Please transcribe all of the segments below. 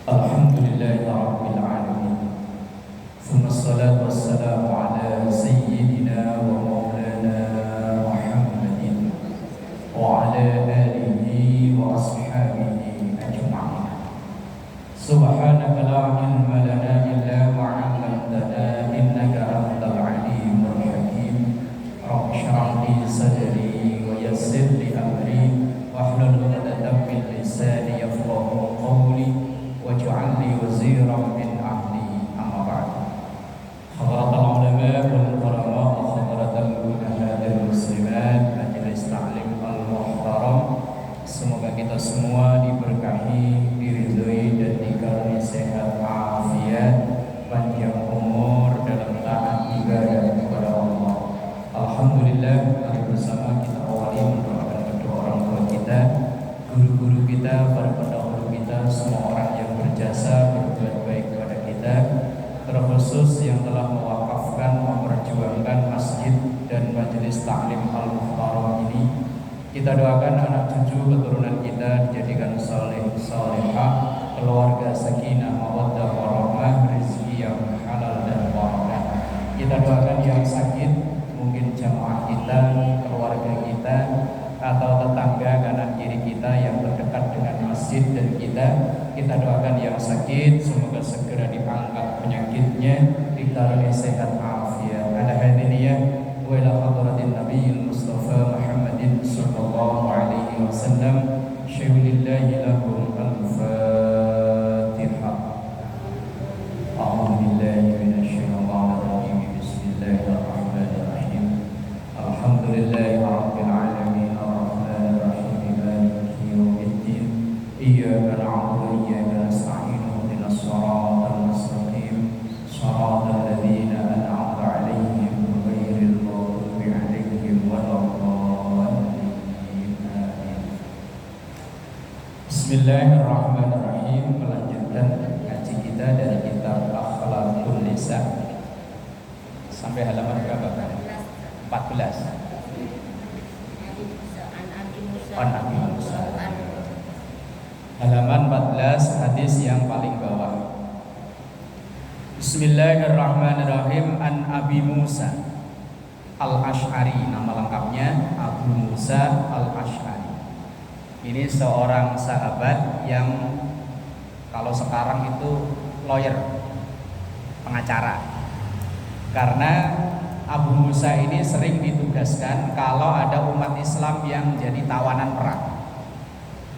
Alhamdulillahi Rabbil Alamin. Thumma salatu wassalamu ala sayyidina wa maulana Muhammadin wa ala alihi wa ashabihi ajma'in. Subhanaka la ilma lana illa ma 'allamtana innaka antal alimul hakim. Rabbi shrah li sadri wa yassir li amri wahlul 'uqdatam min lisani yafqahu qawli waj'alni waziran min ahli. Amma ba'd. Hadratul ulama wal karama, hadratul ummahatil muslimat, majelis taklim al-muhtaram. Semoga kita semua diberkahi, diridhoi dan dikaruniai sehat afiat, panjang umur dalam taat ibadah kepada Allah. Alhamdulillah, mari bersama kita awali mendoakan kedua orang tua kita, guru-guru kita, para pendahulu kita, semua orang yang berjasa berbuat baik kepada kita, terkhusus yang telah mewakafkan, memperjuangkan masjid dan majelis taklim al-muhtaram ini. Kita doakan anak cucu keturunan kita dijadikan saleh salehah, keluarga sakinah mawaddah warahmah, rezeki yang halal dan barakah. Kita doakan yang sakit, mungkin jamaah kita, keluarga kita, atau tetangga kanan kiri kita yang terdekat dengan masjid dan kita doakan yang sakit semoga segera diangkat penyakitnya, dikaruniai sehat afiat. Ala hadiniyah wa ila hadratin nabiyil mustafa Muhammadin sallallahu alaihi wasallam. Syaulillahi lahum al-fatihah. A'udzu billahi minasyaitonir rajim. Bismillahirrahmanirrahim. Alhamdulillahi rabbil alamin, arrahmanir rahim, maliki yaumiddin. Iyyaka na'budu wa iyyaka nasta'in. Ihdinas siratal mustaqim, siratal ladzina an'amta 'alaihim ghairil maghdubi 'alaihim waladdallin. Amin. Bismillahirrahmanirrahim. Melanjutkan ngaji kita dari kitab Akhlaqun Nisa sampai halaman berapa kan? 14. Nabi Musa. Halaman 14, hadis yang paling bawah. Bismillahirrahmanirrahim. An Abi Musa Al-Asy'ari, nama lengkapnya Abu Musa Al-Asy'ari. Ini seorang sahabat yang kalau sekarang itu lawyer, pengacara. Karena Abu Musa ini sering ditugaskan kalau ada umat Islam yang jadi tawanan perang,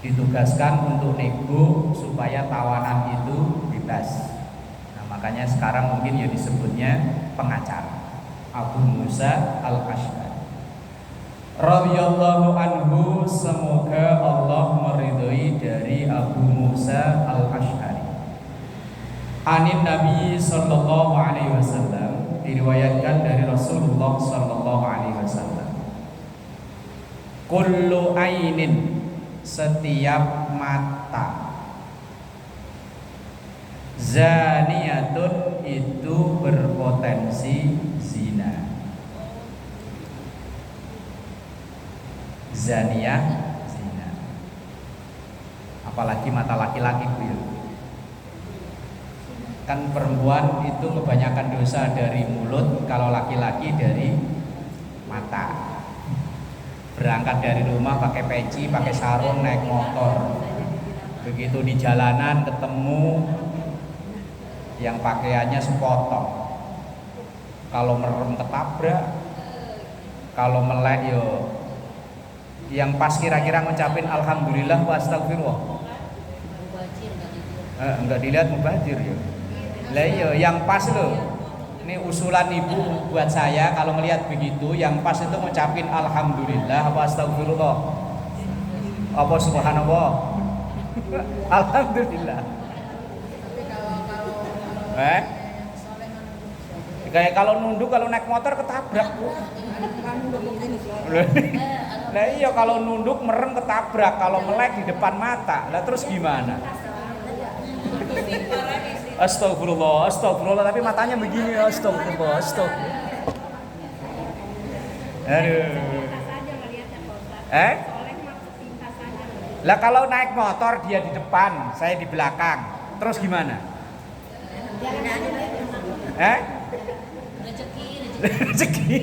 ditugaskan untuk nego supaya tawanan itu bebas. Nah, makanya sekarang mungkin ya disebutnya pengacara. Abu Musa Al-Asy'ari radhiyallahu anhu, semoga Allah meridhoi dari Abu Musa Al-Asy'ari. Anin Nabi sallallahu alaihi wasallam, diriwayatkan dari Rasulullah sallallahu alaihi wasallam. Kullu ainin, setiap mata, zaniyatun, itu berpotensi zina. Zaniyah, zina. Apalagi mata laki-laki, Bu ya. Kan perempuan itu kebanyakan dosa dari mulut, kalau laki-laki dari mata. Berangkat dari rumah pakai peci, pakai sarung, naik motor. Begitu di jalanan ketemu yang pakaiannya sepotong. Kalau merem ketabrak, kalau melek yo yang pas kira-kira ngucapin alhamdulillah wa astagfirullah. Enggak dilihat mubazir ya. Lah iya, yang pas loh. Ini usulan ibu buat saya, kalau melihat begitu yang pas itu ngucapin alhamdulillah wa astagfirullah. Apa subhanallah? Alhamdulillah. Kayak kalau nunduk, kalau naik motor ketabrak, Bu. Nah iya, kalau nunduk merem ketabrak, kalau melek di depan mata. Lah terus gimana? Astagfirullah, astagfirullah, tapi matanya begini, astagfirullah, astagfirullah. Aduh. Lah kalau naik motor dia di depan, saya di belakang. Terus gimana? Rezeki.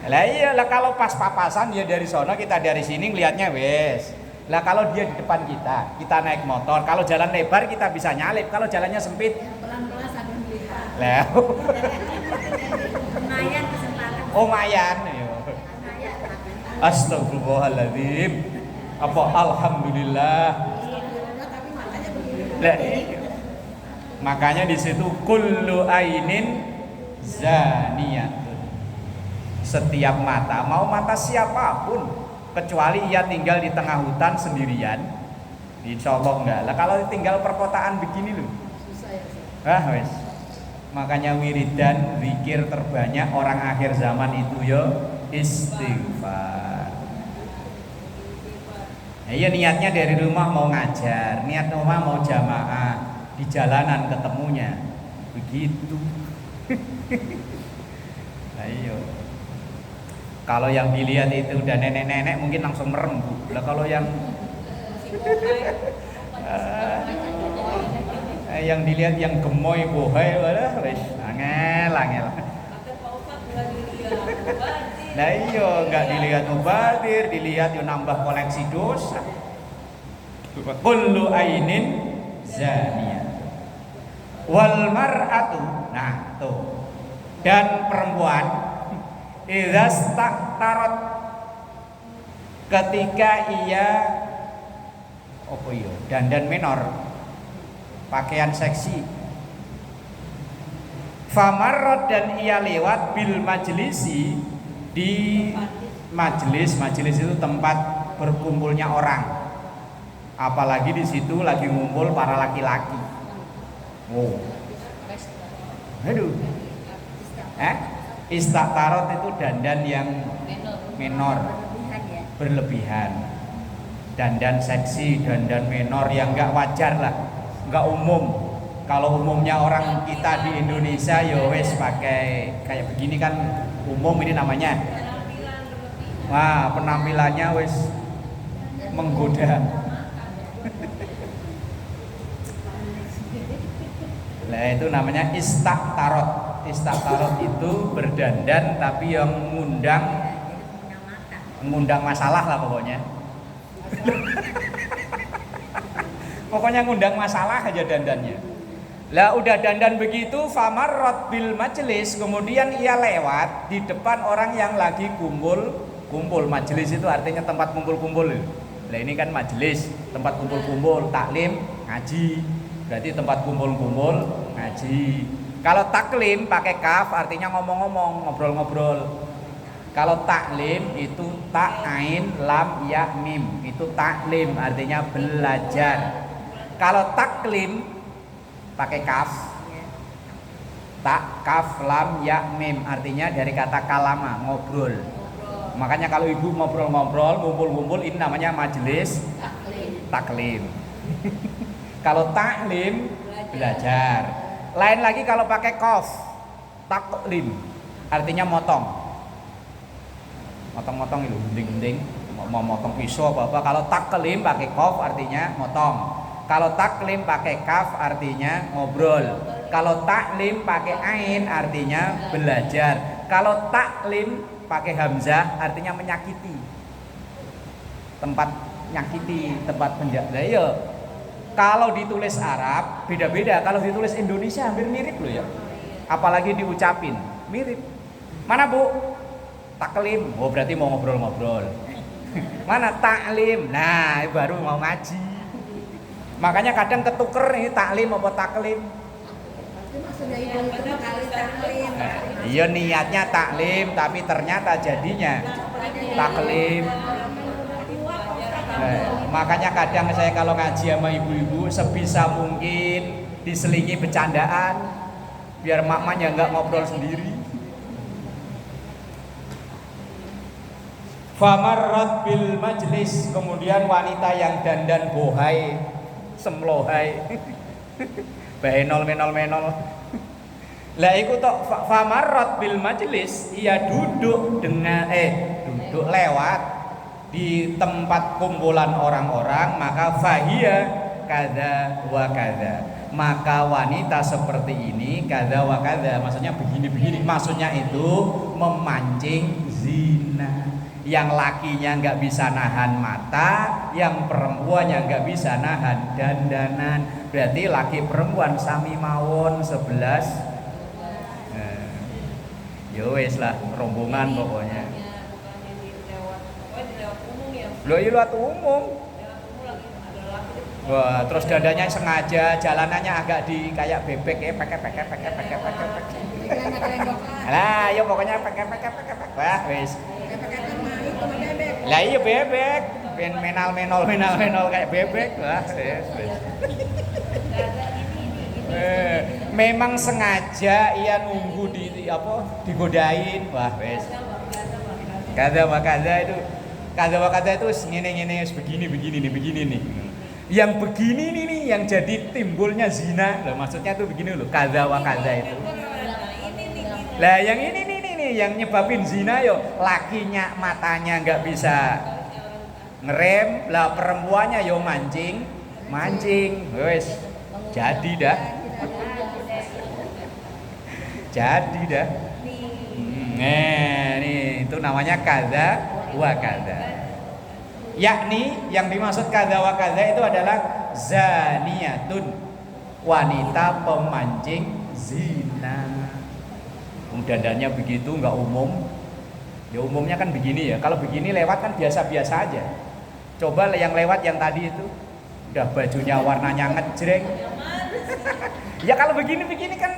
Lah iya lah, kalau pas papasan dia dari sono kita dari sini ngelihatnya wes. Lah kalau dia di depan kita naik motor, kalau jalan lebar kita bisa nyalip, kalau jalannya sempit pelan-pelan sambil melihat. lah. Lumayan kesempatan. Oh mayan. Astagfirullahaladzim. Apa alhamdulillah. Tapi makanya begini. Lah, makanya di situ kullu ainin zaniyatun. Setiap mata, mau mata siapapun, kecuali ia tinggal di tengah hutan sendirian, insya Allah enggak. Lah kalau tinggal perkotaan begini loh, Susah ya. wes. Makanya wiridan, zikir terbanyak orang akhir zaman itu ya istighfar. Nah, iya niatnya dari rumah mau ngajar, niat rumah mau jamaah, di jalanan ketemunya begitu. Nah iya. Kalau yang dilihat itu udah nenek-nenek mungkin langsung merem Bu. Lah kalau yang yang dilihat yang gemoy bohai walah wis angel. Nah iya enggak dilihat mubadir, dilihat yo nambah koleksi dosa. Kullu ainin zaniyah. Wal mar'atu, nah tuh. Dan perempuan idza staktarat, ketika ia dandan menor, pakaian seksi, famarrat, dan ia lewat bil majlisi, di majelis itu tempat berkumpulnya orang, apalagi di situ lagi ngumpul para laki-laki. Aduh. Istaktarot itu dandan yang menor, berlebihan. Dandan seksi, dandan menor yang enggak wajar lah, enggak umum. Kalau umumnya orang kita di Indonesia ya wes pakai kayak begini kan umum, ini namanya. Wah, penampilannya wes menggoda. Lah itu namanya istaktarot. Istaktarot itu berdandan tapi yang mengundang masalah lah pokoknya. Pokoknya ngundang masalah aja dandannya. Lah udah dandan begitu, famarrat bil majlis, kemudian ia lewat di depan orang yang lagi kumpul. Majelis itu artinya tempat kumpul-kumpul. Lah ini kan majelis, tempat kumpul-kumpul, taklim, ngaji. Berarti tempat kumpul-kumpul, ngaji. Kalau taklim pakai kaf artinya ngomong-ngomong, ngobrol-ngobrol. Kalau taklim itu tak ain lam ya mim, itu taklim artinya belajar. Kalau taklim pakai kaf, tak kaf lam ya mim artinya dari kata kalama, ngobrol. Makanya kalau ibu ngobrol-ngobrol, ngumpul-ngumpul, ini namanya majelis taklim. Kalau taklim belajar. Lain lagi kalau pakai qaf, taklim artinya motong. Motong-motong itu gending-gending, mau motong pisau apa-apa. Kalau taklim pakai qaf artinya motong. Kalau taklim pakai kaf artinya ngobrol. Kalau taklim pakai ain artinya belajar. Kalau taklim pakai hamzah artinya menyakiti. Tempat nyakiti, tempat penjaga. Ya. Kalau ditulis Arab beda-beda, kalau ditulis Indonesia hampir mirip loh ya. Apalagi diucapin, mirip. Mana Bu? Taklim. Oh berarti mau ngobrol-ngobrol. Mana taklim? Nah, baru mau ngaji. Makanya kadang ketuker ini taklim apa taklim. Maksudnya ibu itu kali taklim. Iya niatnya taklim tapi ternyata jadinya taklim. Makanya kadang saya kalau ngaji sama ibu-ibu sebisa mungkin diselingi bercandaan biar makmanya nggak ngobrol sendiri. Famarrat bil majlis, kemudian wanita yang dandan bohai, semlohai, bahenol menol. Lah iku tok famarrat bil majlis, ia duduk lewat di tempat kumpulan orang-orang, maka fahia kada wa kada. Maka wanita seperti ini kada wa kada, maksudnya begini-begini. Maksudnya itu memancing zina. Yang lakinya nggak bisa nahan mata, yang perempuannya nggak bisa nahan dandanan. Berarti laki perempuan sami mawon 11. Yo wes lah, rombongan pokoknya. Loh iya lewat umum. Wah, terus dadanya sengaja jalanannya agak di kayak bebek ya, pakai. Lah, yo pokoknya pakai. Wah, wes. Lah iya bebek, menal kayak bebek. Wah, wes. Memang sengaja ia nunggu digodain. Wah, wes. Kada itu ngene begini nih. Yang begini nih yang jadi timbulnya zina. Loh, maksudnya tuh begini loh, kada wa kada itu. Lah yang ini nih yang nyebabin zina yo lakinya matanya nggak bisa ngerem, lah perempuannya yo mancing. Wes. Jadi dah. Nih itu namanya kada wa kada. Yakni yang dimaksud kada wa kada itu adalah zaniyatun, wanita pemancing zina. Dandannya begitu nggak umum. Ya umumnya kan begini ya. Kalau begini lewat kan biasa-biasa aja. Coba yang lewat yang tadi itu udah bajunya warnanya ngejreng. Ya kalau begini kan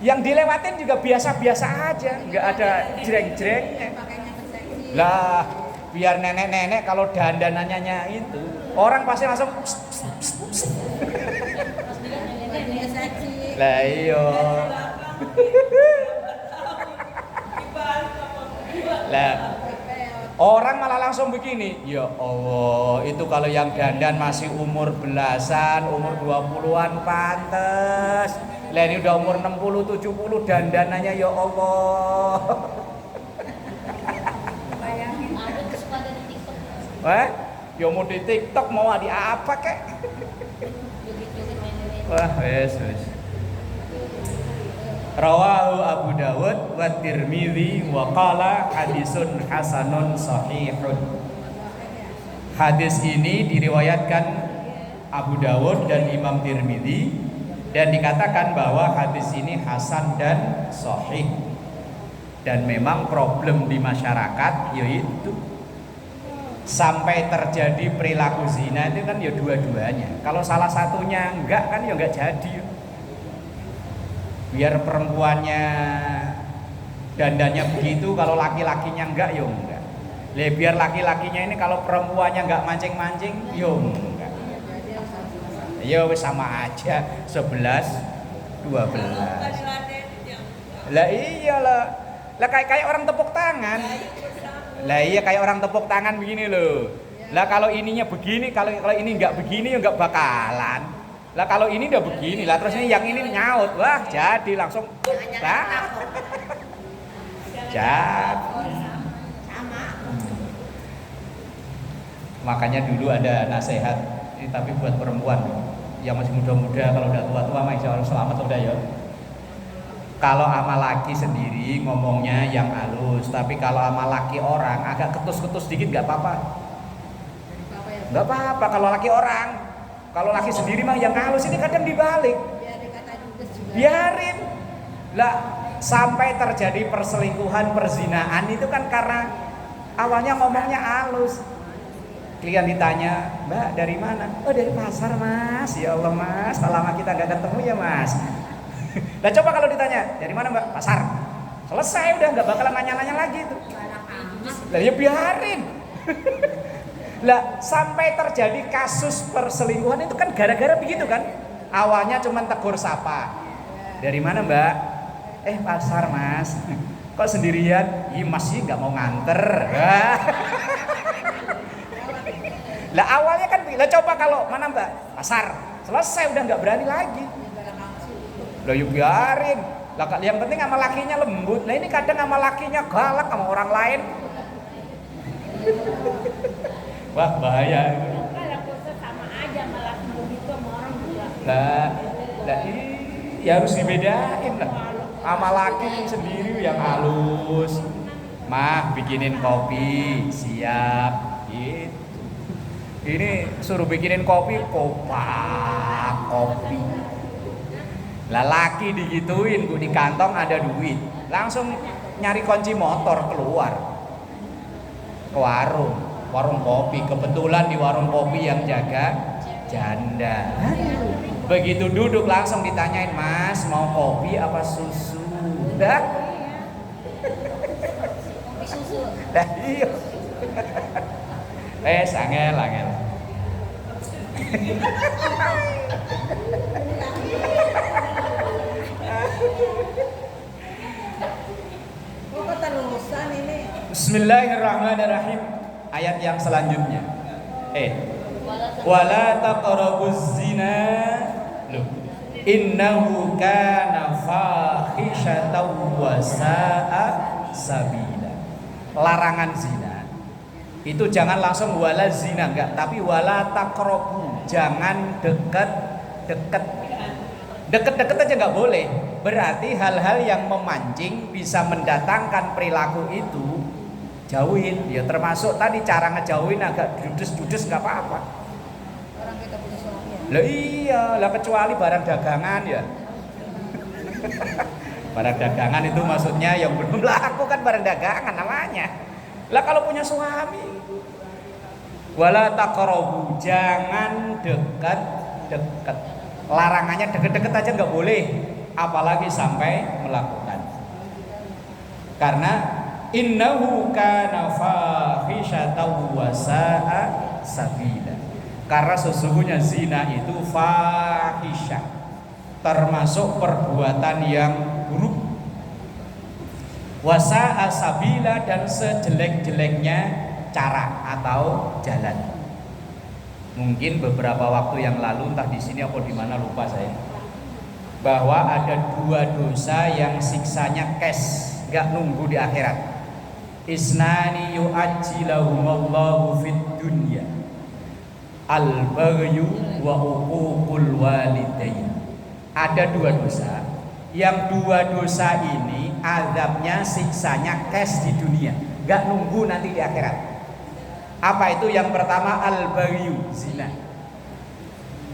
yang dilewatin juga biasa-biasa aja, nggak ada jreng-jrengnya. Lah biar nenek-nenek kalau dandanannya itu orang pasti langsung lah iya. Lah orang malah langsung begini, ya Allah, itu kalau yang dandan masih umur belasan, umur 20-an pantes. Lah ini udah umur 60, 70 dandanannya ya Allah. Wah, ya mau di TikTok mau di apa kek? Wah, wes. Rawahu Abu Dawud wa Tirmidzi wa qala hadisun hasanun sahihun. Hadis ini diriwayatkan Abu Dawud dan Imam Tirmidzi dan dikatakan bahwa hadis ini hasan dan sahih. Dan memang problem di masyarakat yaitu sampai terjadi perilaku zina itu kan ya dua-duanya. Kalau salah satunya enggak kan ya enggak jadi. Biar perempuannya dandannya begitu, kalau laki-lakinya enggak ya enggak. Biar laki-lakinya ini kalau perempuannya enggak mancing-mancing ya enggak. Ya wis sama aja 11 12. Lah iyalah. Lah kayak orang tepuk tangan. Lah iya kayak orang tepuk tangan begini loh. Lah kalau ininya begini, kalau ini enggak begini ya enggak bakalan. Lah kalau ini udah begini, lah terus ini yang ini nyaut, wah jadi langsung lah. Makanya dulu ada nasihat ini tapi buat perempuan yang masih muda-muda, kalau udah tua-tua mah insya Allah selamat udah ya. Kalau sama laki sendiri ngomongnya yang halus, tapi kalau sama laki orang agak ketus-ketus dikit nggak apa-apa. Nggak apa-apa kalau laki orang. Kalau laki sendiri mah yang halus, ini kadang dibalik. Biarin. Lah sampai terjadi perselingkuhan, perzinaan itu kan karena awalnya ngomongnya halus. Klien ditanya, "Mbak dari mana?" "Oh dari pasar Mas." "Ya Allah Mas, lama kita nggak ketemu ya Mas." Nah coba kalau ditanya, "Dari mana Mbak?" "Pasar." Selesai udah nggak bakalan nanya-nanya lagi itu. Lah ya biarin. Lah sampai terjadi kasus perselingkuhan itu kan gara-gara begitu kan. Awalnya cuma tegur sapa. "Dari mana Mbak?" Pasar Mas." "Kok sendirian?" "Iya Mas sih nggak mau nganter." Lah awalnya kan, lah coba kalau mana Mbak? "Pasar." Selesai udah nggak berani lagi. Lah yuk biarin. Lah yang penting sama lakinya lembut. Lah ini kadang sama lakinya galak sama orang lain. Wah bahaya. Kalau puasa sama aja malah Lah, ya harus dibedain lah. Sama laki sendiri yang halus. Mah bikinin kopi, siap gitu. Ini suruh bikinin kopi, kopak kopi. Lah laki digituin, Bu, di kantong ada duit. Langsung nyari kunci motor keluar ke warung kopi. Kebetulan di warung kopi yang jaga janda. Begitu duduk langsung ditanyain, "Mas, mau kopi apa susu?" Dah. Kopi susu. Dah iya. Angel. Kok keterusan ini? Bismillahirrahmanirrahim. Ayat yang selanjutnya. Wala taqrabuz zina. Loh. Innahu kana fahisyatan wa sa'a sabila. Larangan zina. Itu jangan langsung wala zina enggak, tapi wala taqrabu. Jangan deket-deket aja enggak boleh. Berarti hal-hal yang memancing bisa mendatangkan perilaku itu jauhin. Ya termasuk tadi cara ngejauhin agak judes-judes enggak apa-apa. Orang kita punya suami ya. Lah iya, lah kecuali barang dagangan ya. Barang dagangan itu maksudnya yang belum laku kan barang dagangan namanya. Lah kalau punya suami, wala taqrabu, jangan dekat. Larangannya deket-deket aja nggak boleh, apalagi sampai melakukan. Karena innahu kana fahisyatan wa sa'a sabila. Karena sesungguhnya zina itu fahisyah, termasuk perbuatan yang buruk. Wasa asabila, dan sejelek-jeleknya cara atau jalan. Mungkin beberapa waktu yang lalu, entah di sini atau di mana lupa saya, bahwa ada 2 dosa yang siksanya cash, nggak nunggu di akhirat. Isnani yu'ajjilahumallahu fid dunya, al-baghyu wa uququl walidain. Ada 2 dosa. Yang 2 dosa ini azabnya, siksanya cash di dunia, nggak nunggu nanti di akhirat. Apa itu? Yang pertama al-baghyu, zina.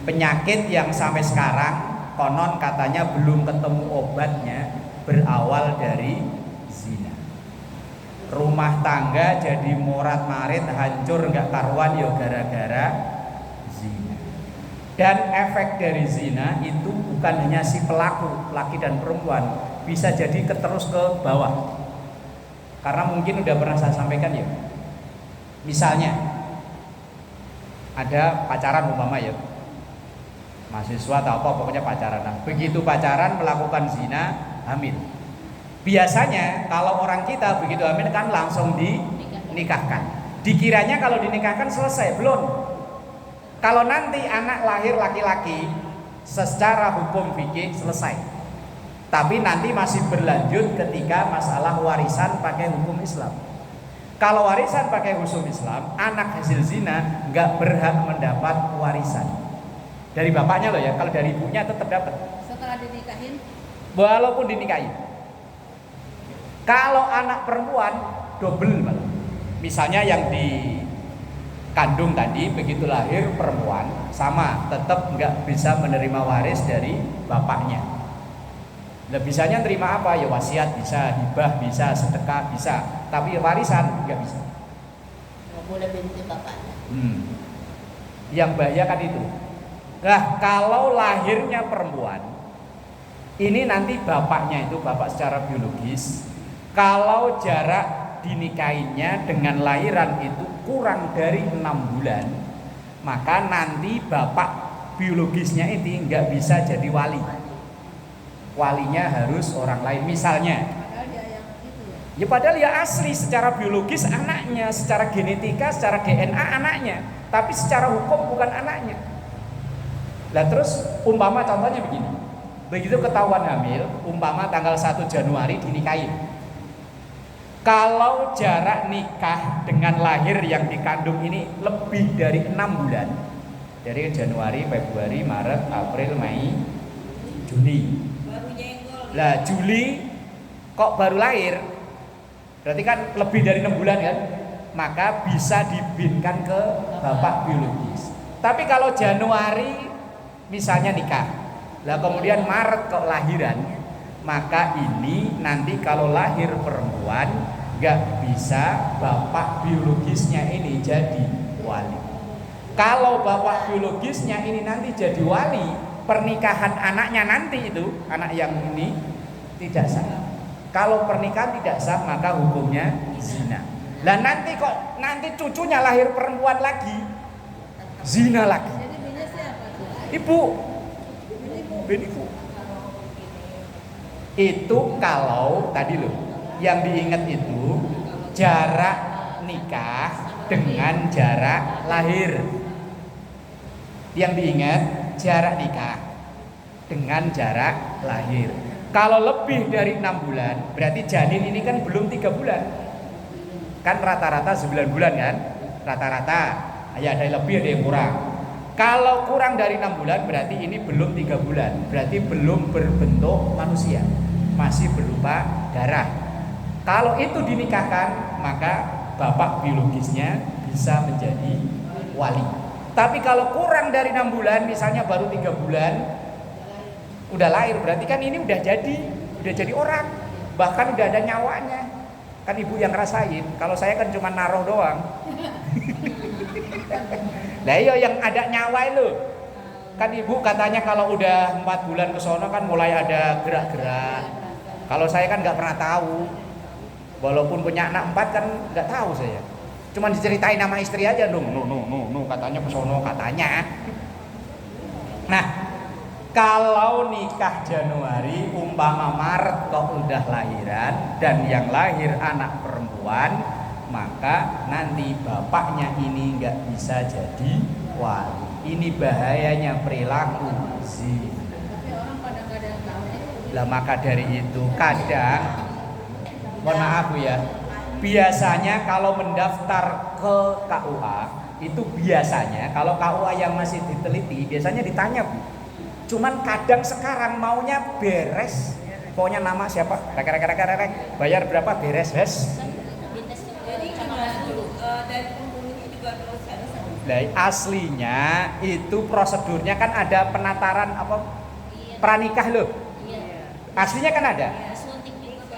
Penyakit yang sampai sekarang konon katanya belum ketemu obatnya, berawal dari zina. Rumah tangga jadi morat-marit, hancur nggak karuan ya gara-gara zina. Dan efek dari zina itu bukan hanya si pelaku, laki dan perempuan, bisa jadi terus ke bawah. Karena mungkin udah pernah saya sampaikan ya. Misalnya ada pacaran umpama ya, mahasiswa atau apa, pokoknya pacaran. Nah, begitu pacaran melakukan zina, hamil. Biasanya kalau orang kita begitu hamil kan langsung dinikahkan. Dikiranya kalau dinikahkan selesai, belum. Kalau nanti anak lahir laki-laki, secara hukum fikih selesai. Tapi nanti masih berlanjut ketika masalah warisan pakai hukum Islam. Kalau warisan pakai hukum Islam, anak hasil zina nggak berhak mendapat warisan dari bapaknya loh ya. Kalau dari ibunya tetap dapat. Setelah dinikahin? Walaupun dinikahin. Kalau anak perempuan double malah. Misalnya yang dikandung tadi begitu lahir perempuan, sama tetap nggak bisa menerima waris dari bapaknya. Nah, bisanya terima apa? Ya wasiat bisa, hibah bisa, sedekah bisa, tapi warisan nggak bisa. Nggak boleh binti bapaknya. Yang bahaya kan itu. Nah, kalau lahirnya perempuan, ini nanti bapaknya itu, bapak secara biologis, kalau jarak dinikahinya dengan lahiran itu kurang dari 6 bulan, maka nanti bapak biologisnya ini nggak bisa jadi wali. Walinya harus orang lain. Misalnya, Padahal dia yang itu ya. ya padahal ya asli secara biologis anaknya, secara genetika, secara DNA anaknya, tapi secara hukum bukan anaknya. Lah terus umpama contohnya begini, begitu ketahuan hamil, umpama tanggal 1 Januari dinikahin. Kalau jarak nikah dengan lahir yang dikandung ini lebih dari 6 bulan, Dari Januari, Februari, Maret, April, Mei, Juni. Baru nyenggol. Lah Juli kok baru lahir? Berarti kan lebih dari 6 bulan kan? Maka bisa dibinkan ke bapak biologis. Tapi kalau Januari misalnya nikah, lah kemudian Maret kok lahiran, maka ini nanti kalau lahir perempuan nggak bisa bapak biologisnya ini jadi wali. Kalau bapak biologisnya ini nanti jadi wali, pernikahan anaknya nanti itu, anak yang ini tidak sah. Kalau pernikahan tidak sah maka hukumnya zina. Lah nanti kok nanti cucunya lahir perempuan lagi, zina lagi. Jadi bini siapa tuh? Ibu, ibu. Itu kalau tadi loh, yang diingat itu jarak nikah dengan jarak lahir. Yang diingat jarak nikah dengan jarak lahir. Kalau lebih dari 6 bulan, berarti janin ini kan belum 3 bulan. Kan rata-rata 9 bulan kan? Rata-rata. Ya ada yang lebih, ada yang kurang. Kalau kurang dari 6 bulan, berarti ini belum 3 bulan. Berarti belum berbentuk manusia. Masih berupa darah. Kalau itu dinikahkan, maka bapak biologisnya bisa menjadi wali. Tapi kalau kurang dari 6 bulan, misalnya baru 3 bulan, udah lahir, berarti kan ini udah jadi orang, bahkan udah ada nyawanya. Kan ibu yang ngerasain, kalau saya kan cuma naruh doang. Lah iya yang ada nyawa itu. Kan ibu katanya kalau udah 4 bulan ke sono kan mulai ada gerak-gerak. Kalau saya kan nggak pernah tahu. Walaupun punya anak 4 kan nggak tahu saya. Cuman diceritain nama istri aja dong. No, katanya ke sono katanya. Nah, kalau nikah Januari umpama Maret kok udah lahiran dan yang lahir anak perempuan, maka nanti bapaknya ini nggak bisa jadi wali. Ini bahayanya perilaku zina. Tapi orang pada nggak ada tahu. Lah maka dari itu kadang, mohon maaf Bu ya, biasanya kalau mendaftar ke KUA itu biasanya kalau KUA yang masih diteliti biasanya ditanya Bu. Cuman kadang sekarang maunya beres. Pokoknya nama siapa? Rek. Bayar berapa beres, Hes? Jadi gimana dulu? Dari penghulunya juga terus harus. Nah, aslinya itu prosedurnya kan ada penataran apa? Pranikah loh. Aslinya kan ada.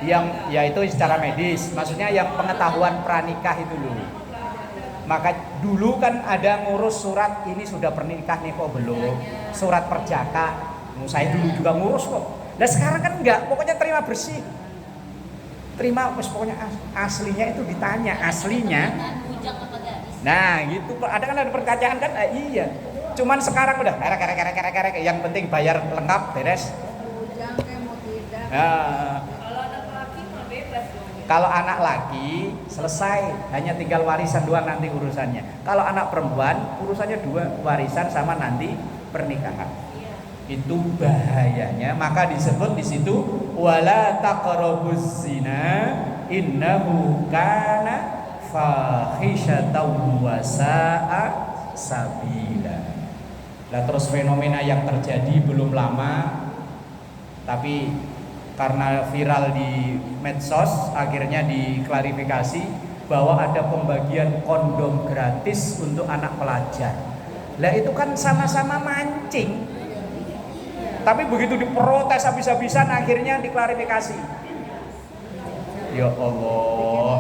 Yang ya itu secara medis, maksudnya yang pengetahuan pranikah itu loh. Maka dulu kan ada ngurus surat ini sudah pernikah nih kok belum, surat perjaka. Saya dulu juga ngurus kok. Nah sekarang kan enggak, pokoknya terima bersih. Terima pokoknya aslinya itu ditanya aslinya. Nah gitu, ada kan ada pertanyaan kan? Iya. Cuman sekarang udah kerek. Yang penting bayar lengkap beres. Bujang kayak mau tidak. Nah, Kalau anak laki mah bebas dong. kalau anak laki selesai, hanya tinggal warisan doang nanti urusannya. Kalau anak perempuan urusannya 2, warisan sama nanti pernikahan. Itu bahayanya, maka disebut di situ wala taqrabuz zina innahu kana fahisyatan wa sa'a sabila. Lah terus fenomena yang terjadi belum lama tapi karena viral di medsos akhirnya diklarifikasi bahwa ada pembagian kondom gratis untuk anak pelajar. Lah itu kan sama-sama mancing. Tapi begitu diprotes habis-habisan akhirnya diklarifikasi. Ya Allah.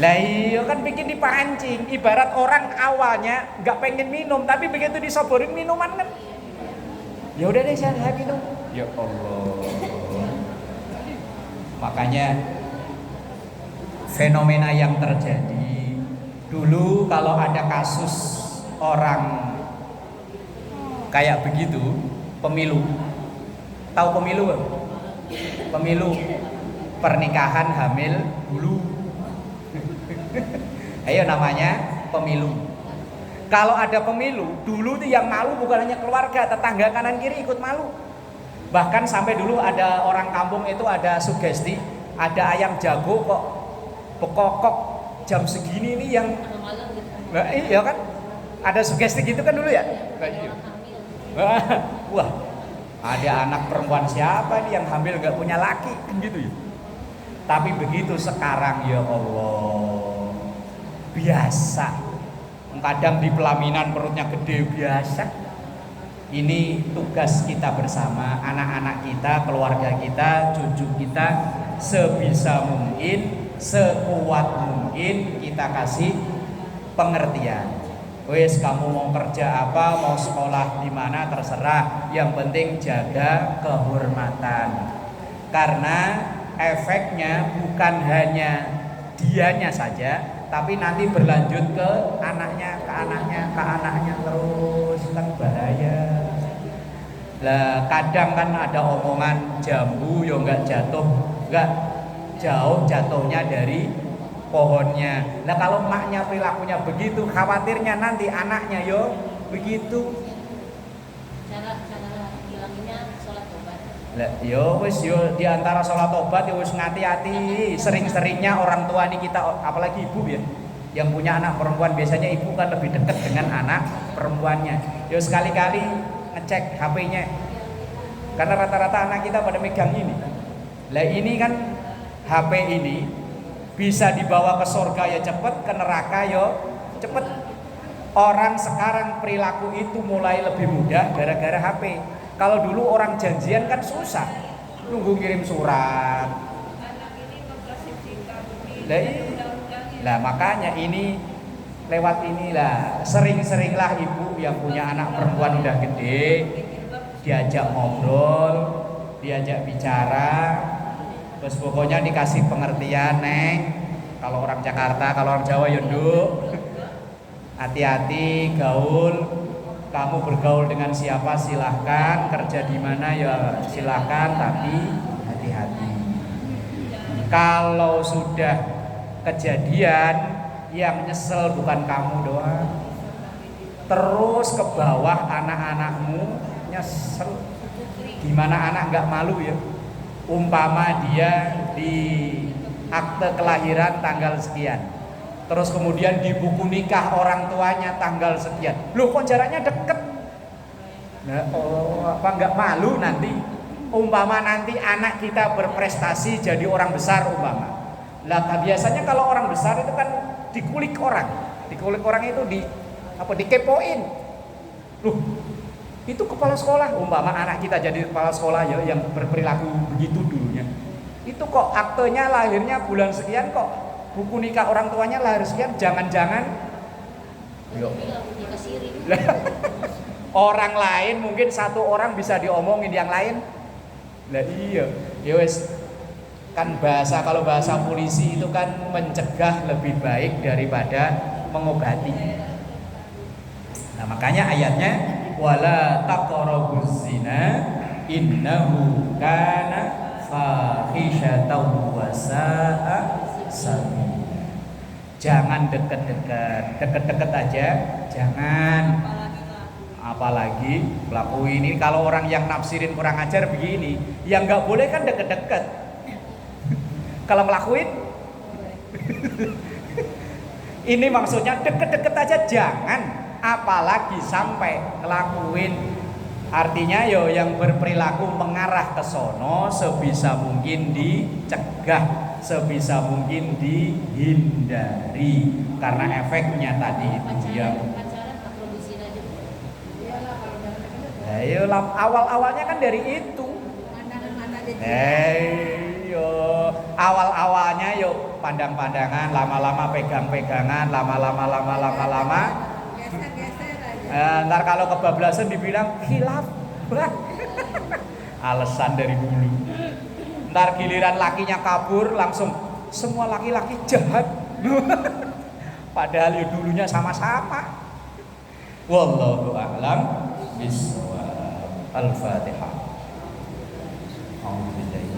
Lah iya kan bikin dipancing. Ibarat orang awalnya nggak pengen minum tapi begitu disoborin minuman kan. Ya udah deh saya minum. Ya Allah. Makanya fenomena yang terjadi dulu kalau ada kasus orang kayak begitu, pemilu. Tahu pemilu? Pemilu pernikahan hamil dulu. Ayo namanya pemilu. Kalau ada pemilu, dulu tuh yang malu bukan hanya keluarga, tetangga kanan kiri ikut malu. Bahkan sampai dulu ada orang kampung itu ada sugesti, ada ayam jago kok bekokok jam segini nih yang, nah, iya kan? Ada sugesti gitu kan dulu ya? Wah, ada anak perempuan siapa nih yang hamil gak punya laki kan gitu ya. Tapi begitu sekarang ya Allah, biasa. Kadang di pelaminan perutnya gede biasa. Ini tugas kita bersama, anak-anak kita, keluarga kita, cucu kita, sebisa mungkin, sekuat mungkin kita kasih pengertian. Wes kamu mau kerja apa, mau sekolah di mana terserah, yang penting jaga kehormatan. Karena efeknya bukan hanya dianya saja, tapi nanti berlanjut ke anaknya, ke anaknya, ke anaknya terus, kan bahaya. Lah kadang kan ada omongan jambu yo enggak jauh jatuhnya dari pohonnya. Nah kalau maknya perilakunya begitu, khawatirnya nanti anaknya yo begitu. Cara hilanginnya sholat tobat. Lah yo wis yo di antara sholat tobat yo wis ngati-hati. Sering-seringnya orang tua nih kita, apalagi ibu ya, yang punya anak perempuan, biasanya ibu kan lebih dekat dengan anak perempuannya. Yo sekali-kali ngecek HP-nya. Karena rata-rata anak kita pada megang ini. Lah ini kan HP ini bisa dibawa ke surga ya cepet, ke neraka ya cepet. Orang sekarang perilaku itu mulai lebih mudah gara-gara HP. Kalau dulu orang janjian kan susah, nunggu kirim surat. Lah makanya ini lewat inilah, sering-seringlah ibu yang punya anak perempuan udah gede, diajak ngobrol, diajak bicara. Terus pokoknya dikasih pengertian, Neng. Kalau orang Jakarta, kalau orang Jawa ya nduk. Hati-hati gaul. Kamu bergaul dengan siapa silahkan, kerja di mana ya silahkan, tapi hati-hati. Kalau sudah kejadian, yang nyesel bukan kamu doang, terus ke bawah anak-anakmu nyesel. Gimana anak nggak malu ya? Umpama dia di akte kelahiran tanggal sekian, terus kemudian di buku nikah orang tuanya tanggal sekian. Loh kok jaraknya deket? Nah, apa nggak malu nanti? Umpama nanti anak kita berprestasi jadi orang besar umpama. Lah biasanya kalau orang besar itu kan dikulik orang itu dikepoin. Loh, itu kepala sekolah, umpama anak kita jadi kepala sekolah ya yang berperilaku begitu dulunya. Itu kok aktenya lahirnya bulan sekian, kok buku nikah orang tuanya lahir sekian, jangan-jangan orang lain mungkin satu orang bisa diomongin yang lain. Lah iya, ya wes kan kalau bahasa polisi itu kan mencegah lebih baik daripada mengobati. Nah makanya ayatnya wala taqrabuz zina innahu kana fahisyatan wa sa'a sabila. Jangan deket-deket aja, jangan. Apalagi pelaku ini, kalau orang yang nafsirin kurang ajar begini, yang nggak boleh kan deket-deket. Kalau ngelakuin ini maksudnya deket-deket aja jangan, apalagi sampai ngelakuin. Artinya yo yang berperilaku mengarah ke sono sebisa mungkin dicegah, sebisa mungkin dihindari, karena efeknya tadi itu yang ayo awal-awalnya kan dari itu. Awal-awalnya yuk pandang-pandangan, lama-lama pegang-pegangan, lama-lama. Ntar kalau kebablasan dibilang khilaf. Alasan dari dulu. Ntar giliran lakinya kabur langsung semua laki-laki jahat. Padahal ya dulunya sama-sama. Wallahu a'lam bishawab. Al-Fatihah. Alhamdulillah.